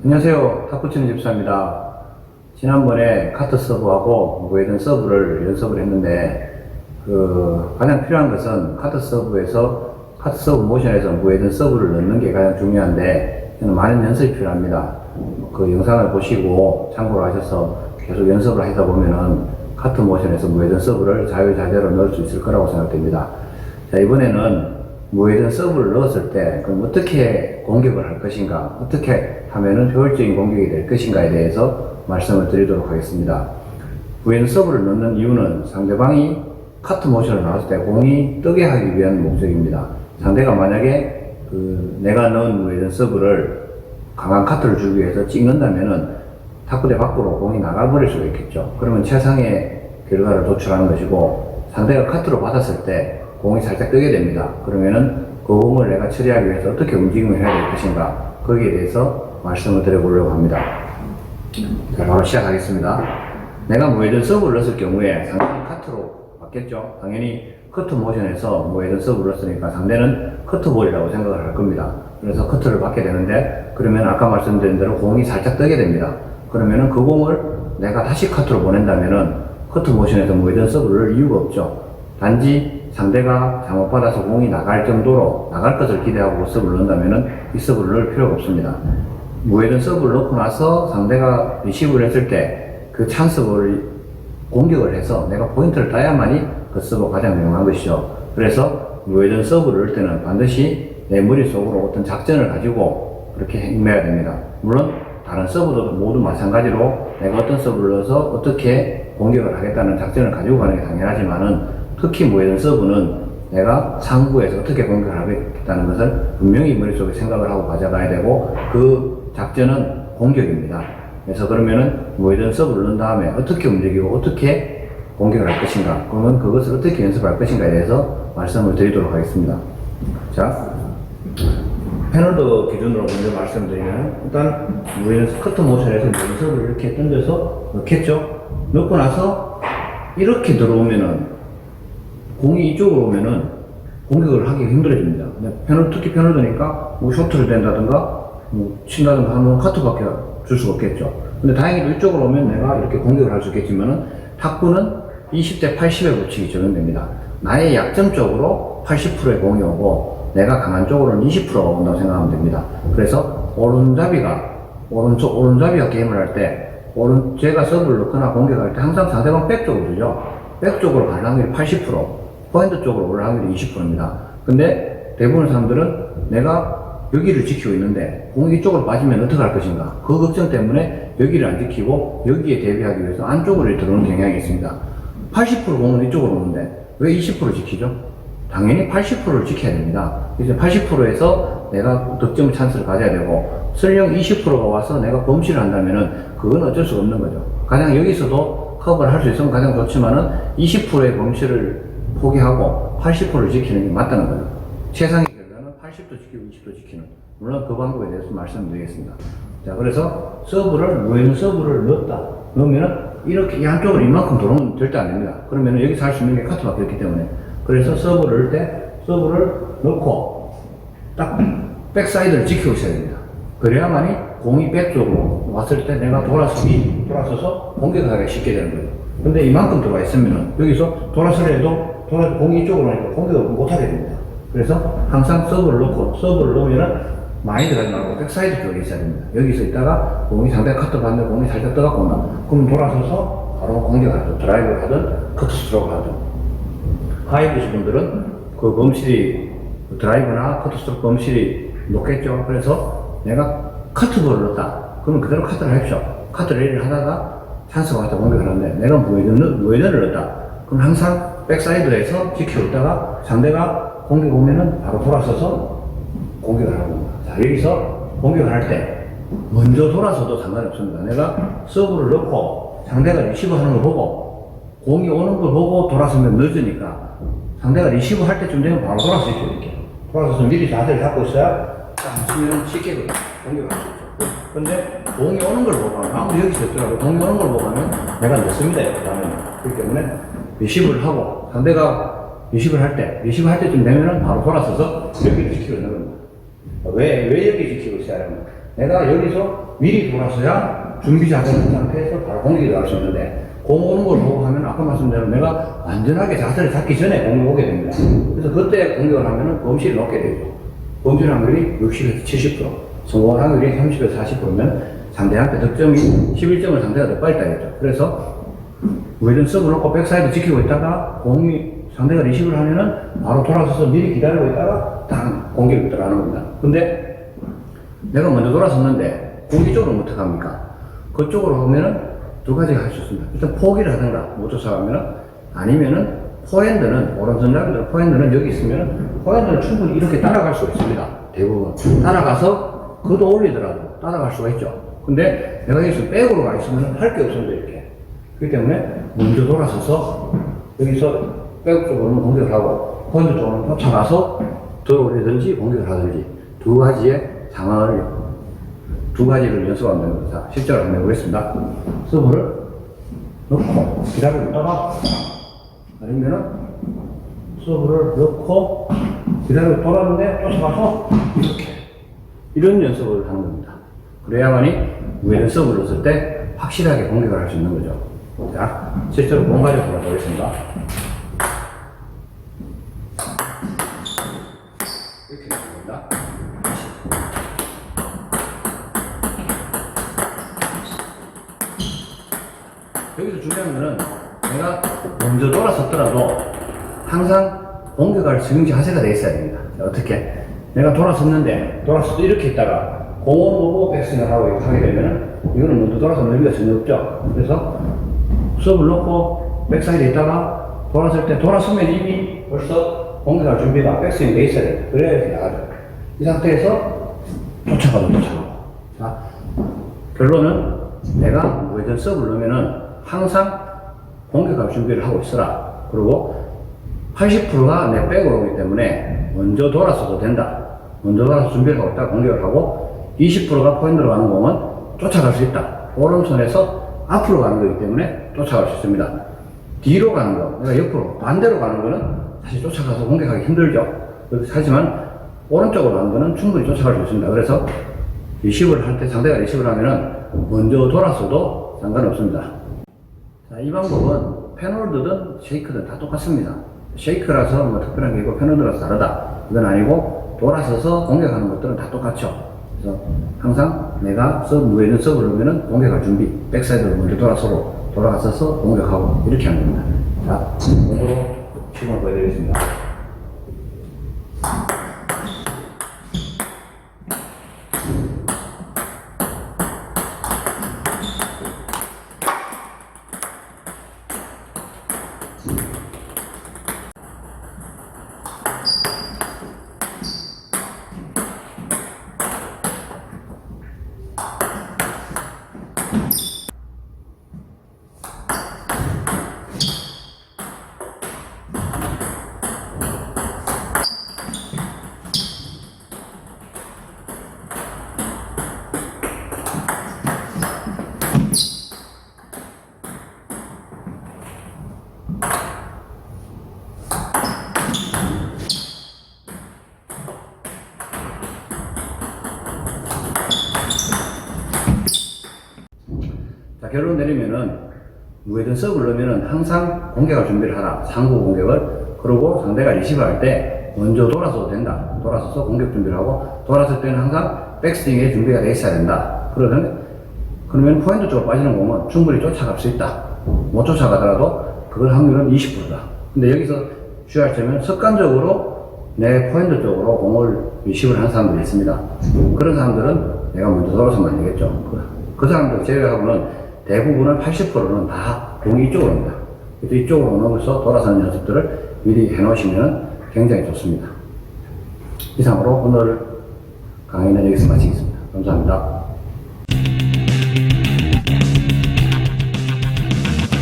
안녕하세요. 탁구치는 집사입니다. 지난번에 카트 서브하고 무회전 서브를 연습을 했는데, 가장 필요한 것은 카트 서브 모션에서 무회전 서브를 넣는 게 가장 중요한데, 저는 많은 연습이 필요합니다. 그 영상을 보시고 참고를 하셔서 계속 연습을 하다 보면은 카트 모션에서 무회전 서브를 자유자재로 넣을 수 있을 거라고 생각됩니다. 자, 이번에는 무회전 서브를 넣었을 때 그럼 어떻게 공격을 할 것인가, 어떻게 하면은 효율적인 공격이 될 것인가에 대해서 말씀을 드리도록 하겠습니다. 무회전 서브를 넣는 이유는 상대방이 카트 모션을 나왔을 때 공이 뜨게 하기 위한 목적입니다. 상대가 만약에 내가 넣은 무회전 서브를 강한 카트를 주기 위해서 찍는다면은 탁구대 밖으로 공이 나가버릴 수가 있겠죠. 그러면 최상의 결과를 도출하는 것이고, 상대가 카트로 받았을 때 공이 살짝 뜨게 됩니다. 그러면은 그 공을 내가 처리하기 위해서 어떻게 움직임을 해야 될 것인가, 거기에 대해서 말씀을 드려보려고 합니다. 자, 바로 시작하겠습니다. 내가 무회전 서브를 넣었을 경우에 상대는 카트로 받겠죠. 당연히 커트 모션에서 무회전 서브를 넣었으니까 상대는 커트볼이라고 생각을 할 겁니다. 그래서 커트를 받게 되는데, 그러면 아까 말씀드린 대로 공이 살짝 뜨게 됩니다. 그러면은 그 공을 내가 다시 카트로 보낸다면은 커트 모션에서 무회전 서브를 넣을 이유가 없죠. 단지 상대가 잘못 받아서 공이 나갈 정도로, 나갈 것을 기대하고 서브를 넣는다면은 이 서브를 넣을 필요가 없습니다. 무회전 서브를 넣고 나서 상대가 리시브를 했을 때 그 찬스볼을 공격을 해서 내가 포인트를 따야만이 그 서브가 가장 유용한 것이죠. 그래서 무회전 서브를 넣을 때는 반드시 내 머릿속으로 어떤 작전을 가지고 그렇게 임해야 됩니다. 물론 다른 서브도 모두 마찬가지로 내가 어떤 서브를 넣어서 어떻게 공격을 하겠다는 작전을 가지고 가는 게 당연하지만은, 특히 무회전 서브는 내가 상부에서 어떻게 공격을 하겠다는 것을 분명히 머릿속에 생각을 하고 가져가야 되고, 그 작전은 공격입니다. 그래서 그러면은 무회전 서브를 넣은 다음에 어떻게 움직이고 어떻게 공격을 할 것인가, 그러면 그것을 어떻게 연습할 것인가에 대해서 말씀을 드리도록 하겠습니다. 자, 패널도 기준으로 먼저 말씀드리면, 일단 무회전 커트 모션에서 무회전 서브를 이렇게 던져서 넣겠죠. 넣고 나서 이렇게 들어오면은, 공이 이쪽으로 오면은 공격을 하기 힘들어집니다. 특히 패널드니까 뭐 쇼트를 댄다든가 뭐 친다든가 하면 카트밖에 줄 수가 없겠죠. 근데 다행히도 이쪽으로 오면 내가 이렇게 공격을 할 수 있겠지만은, 탁구는 20대 80의 법칙이 적용됩니다. 나의 약점 쪽으로 80%의 공이 오고 내가 강한 쪽으로는 20%가 온다고 생각하면 됩니다. 그래서 오른잡이가 게임을 할 때, 제가 서브를 넣거나 공격할 때 항상 상대방 백 쪽으로 주죠. 백 쪽으로 갈 확률이 80%, 포인트 쪽으로 올 확률이 20%입니다. 근데 대부분 사람들은 내가 여기를 지키고 있는데 공이 이쪽으로 빠지면 어떻게 할 것인가, 그 걱정 때문에 여기를 안 지키고 여기에 대비하기 위해서 안쪽으로 들어오는 경향이 있습니다. 80% 공은 이쪽으로 오는데 왜 20% 지키죠? 당연히 80%를 지켜야 됩니다. 그래서 80%에서 내가 득점 찬스를 가져야 되고, 설령 20%가 와서 내가 범실을 한다면은 그건 어쩔 수가 없는 거죠. 가장 여기서도 커버를 할 수 있으면 가장 좋지만은 20%의 범실을 포기하고 80%를 지키는 게 맞다는 거죠. 최상의 결과는 80도 지키고 20도 지키는, 물론 그 방법에 대해서 말씀드리겠습니다. 자, 그래서 무회전 서브를 넣으면은 이렇게 이 한쪽으로 이만큼 들어오면 절대 안 됩니다. 그러면은 여기서 할 수 있는 게 카트밖에 없기 때문에. 그래서 서브를 넣을 때 서브를 넣고 딱 백사이드를 지키고 있어야 됩니다. 그래야만이 공이 백 쪽으로 왔을 때 내가 돌아서서 공격을 하기 쉽게 되는 거예요. 근데 이만큼 들어와 있으면은 여기서 돌아서려도 공이 이쪽으로 오니까 공격을 못 하게 됩니다. 그래서 항상 서브를 넣으면은 많이 들어가지 말고 백사이드 쪽에 있어야 됩니다. 여기서 있다가 공이 상대가 카트 받는데 공이 살짝 떠갖고 온다. 그럼 돌아서서 바로 공격을 하든 드라이브를 하든 커트 스트로크를 하든. 하이브시 분들은 그 범실이, 드라이브나 커트 스트로크 범실이 높겠죠. 그래서 내가 카트볼을 넣었다. 그러면 그대로 카트를 하십시오. 카트 레이를 하다가 찬스가 왔다 공격을 하는데 내가 무회전을 넣었다. 그럼 항상 백사이드에서 지키고 있다가 상대가 공격 오면은 바로 돌아서서 공격을 하는 겁니다. 자, 여기서 공격을 할 때 먼저 돌아서도 상관이 없습니다. 내가 서브를 넣고 상대가 리시브 하는 걸 보고 공이 오는 걸 보고 돌아서면 늦으니까, 상대가 리시브 할 때쯤 되면 바로 돌아서 이렇게 돌아서서 미리 자세를 잡고 있어야 딱 치면 쉽게 공격을 할 수 있죠. 근데 공이 오는 걸 보고 하면, 아무리 여기서 있더라도 공이 오는 걸 보고 하면 내가 늦습니다. 그렇기 때문에 리시브를 하고, 상대가 리시브를 할 때쯤 되면은 바로 돌아서서 여기를 지키고 있는 겁니다. 왜 여기 지키고 있어야 하냐면, 내가 여기서 미리 돌아서야 준비 자세를 한 상태에서 바로 공격이 들어갈 수 있는데, 공 오는 걸 보고 하면 아까 말씀대로 내가 완전하게 자세를 잡기 전에 공이 오게 됩니다. 그래서 그때 공격을 하면은 범실이 높게 되죠. 범실 확률이 60에서 70%, 성공 확률이 30에서 40%면 상대한테 득점이 11점을 상대가 더 빨리 따겠죠. 그래서 우회전 서브 놓고 백사이드 지키고 있다가 공이 상대가 리시브를 하면은 바로 돌아서서 미리 기다리고 있다가 딱 공격이 들어가는 겁니다. 근데 내가 먼저 돌아섰는데 공기 쪽으로 어떡합니까? 그쪽으로 오면은 두 가지가 할 수 있습니다. 일단 포기를 하든가 못 쫓아가면은, 아니면은 포핸드는, 오른손 잡이들 포핸드는 여기 있으면은 포핸드는 충분히 이렇게 따라갈 수 있습니다. 대부분 따라가서 그도 올리더라도 따라갈 수가 있죠. 근데 내가 여기서 백으로 가 있으면 할 게 없습니다. 이렇게. 그렇기 때문에 먼저 돌아서서 여기서 백 쪽으로는 공격을 하고 포핸드 쪽으로는 쫓아가서 더 올리든지 공격을 하든지 두 가지의 상황을, 두 가지를 연습하면 됩니다. 실제로 한번 해보겠습니다. 서브를 넣고 기다리고 있다가, 아니면은 서브를 넣고 기다리고 돌았는데 쫓아가서 이렇게, 이런 연습을 하는 겁니다. 그래야만이 우회전 서브를 넣었을 때 확실하게 공격을 할 수 있는 거죠. 자, 실제로 공 가지고 돌아보겠습니다. 이렇게 됩니다. 여기서 중요한 거는 내가 먼저 돌아섰더라도 항상 공격할 지금 자세가 돼 있어야 됩니다. 어떻게? 내가 돌아섰는데 이렇게 있다가 공을 보고 백스윙을 하게 되면은 이거는 먼저 돌아서는 의미가 전혀 없죠. 그래서 수업을 놓고 백사이드에 있다가 돌아설 때, 돌아서면 이미 벌써 공격할 준비가 백스윙이 돼 있어야 돼요. 그래야 이렇게 나가죠. 이 상태에서 쫓아가고. 자, 결론은 내가 우회전 서브를 넣으면은 항상 공격할 준비를 하고 있어라. 그리고 80%가 내 백으로 오기 때문에 먼저 돌아서도 된다. 먼저 돌아서 준비를 하고 있다 공격을 하고, 20%가 포인트로 가는 공은 쫓아갈 수 있다. 오른손에서 앞으로 가는 거기 때문에 쫓아갈 수 있습니다. 뒤로 가는 거, 내가 옆으로 반대로 가는 거는 사실 쫓아가서 공격하기 힘들죠. 하지만 오른쪽으로 가는 거는 충분히 쫓아갈 수 있습니다. 그래서 리시브를 할 때, 상대가 리시브를 하면은 먼저 돌아서도 상관없습니다. 자, 이 방법은 패널드든 쉐이크든 다 똑같습니다. 쉐이크라서 뭐 특별한 게 있고 패널드라서 다르다, 이건 아니고 돌아서서 공격하는 것들은 다 똑같죠. 그래서 항상 내가 우회전 서브를 넣으면 공격할 준비, 백사이드로 먼저 돌아서고 돌아가서 공격하고 이렇게 하는 겁니다. 자, 오늘로 시범을 보여드리겠습니다. 자, 결론 내리면은 우회전 서브를 넣으면은 항상 공격할 준비를 하라. 상부 공격을. 그리고 상대가 리시브 할 때 먼저 돌아서도 된다. 돌아서서 공격 준비를 하고, 돌아설 때는 항상 백스윙에 준비가 돼 있어야 된다. 그러면 포인트 쪽으로 빠지는 공은 충분히 쫓아갈 수 있다. 못 쫓아가더라도 그걸 확률은 20%다. 근데 여기서 주의할 점은 습관적으로 내 포인트 쪽으로 공을 리시브를 하는 사람들이 있습니다. 그런 사람들은 내가 먼저 돌아서면 안 되겠죠. 그 사람들 제외하고는 대부분은 80%는 다 공이 이쪽으로 옵니다. 그래서 이쪽으로 오면서 돌아서는 연습들을 미리 해놓으시면 굉장히 좋습니다. 이상으로 오늘 강의는 여기서 마치겠습니다. 감사합니다.